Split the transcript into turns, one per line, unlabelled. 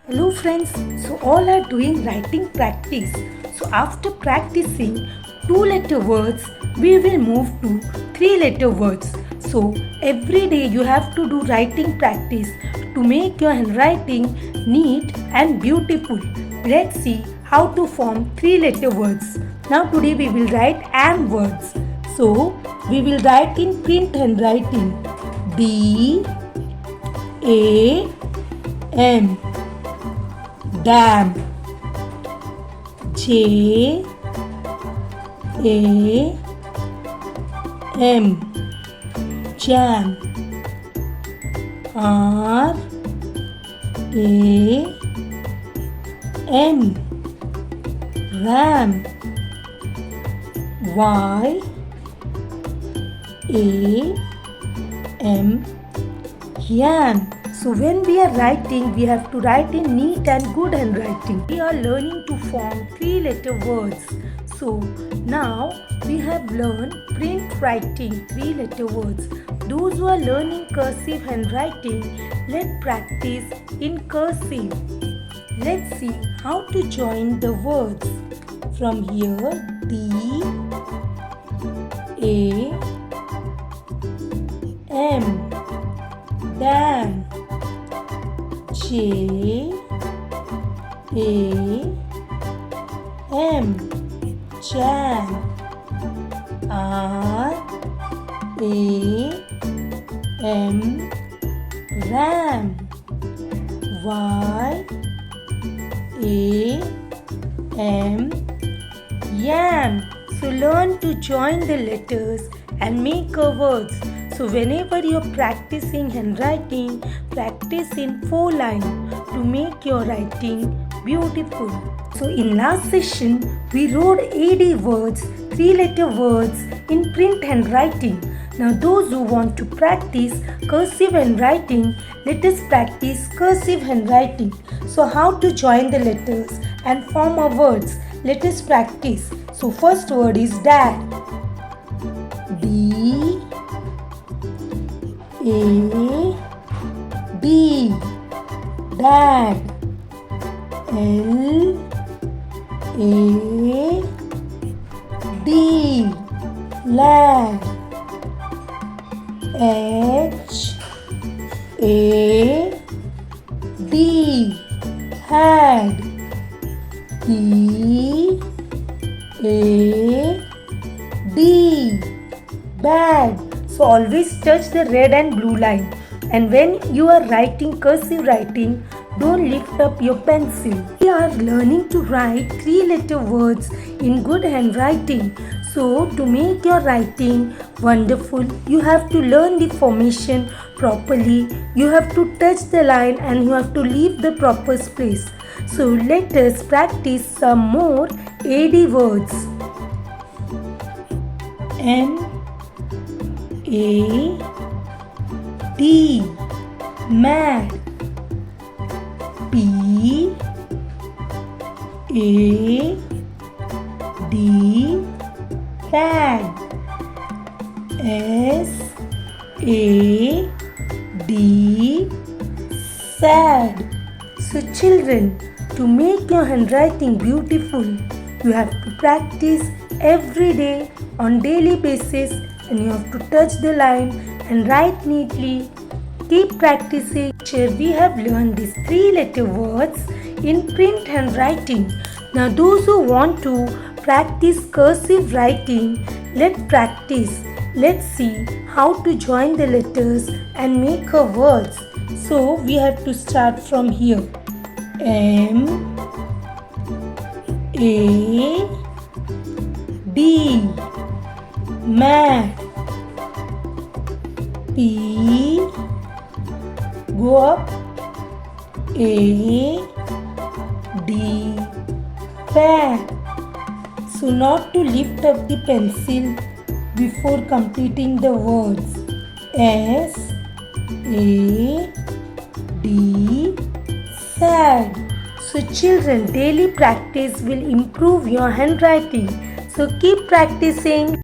Hello friends, so all are doing writing practice. So after practicing 2-letter words, we will move to 3-letter words. So every day you have to do writing practice to make your handwriting neat and beautiful. Let's see how to form 3-letter words. Now today we will write am words. So we will write in print handwriting. D A M Dam. J A M Jam. R A M Ram. Y A M Yam. So when we are writing, we have to write in neat and good handwriting. We are learning to form 3-letter words. So now we have learned print writing 3-letter words. Those who are learning cursive handwriting, let's practice in cursive. Let's see how to join the words. From here, D A M Dam. J A M Jam. R A M Ram. Y A M Yam. So learn to join the letters and make a words. So whenever you are practicing handwriting, practice in 4 lines to make your writing beautiful. So in last session, we wrote AD words, 3-letter words in print handwriting. Now those who want to practice cursive handwriting, let us practice cursive handwriting. So how to join the letters and form our words? Let us practice. So first word is dad. D A D Dad. L A D Lad. H A D Had. E A D Bad. So always touch the red and blue line. And when you are writing cursive writing, don't lift up your pencil. We are learning to write 3-letter words in good handwriting. So to make your writing wonderful, you have to learn the formation properly. You have to touch the line and you have to leave the proper space. So let us practice some more AD words. M A D Mad. P A D Pad. S A D Sad. So children, to make your handwriting beautiful, you have to practice every day on daily basis, and you have to touch the line and write neatly. Keep practicing. Here we have learned these 3-letter words in print handwriting. Now those who want to practice cursive writing, let's practice. Let's see how to join the letters and make a words. So we have to start from here. M A D Mad. P go up. A D Pad. So not to lift up the pencil before completing the words. S A D Sad. So children, daily practice will improve your handwriting. So keep practicing.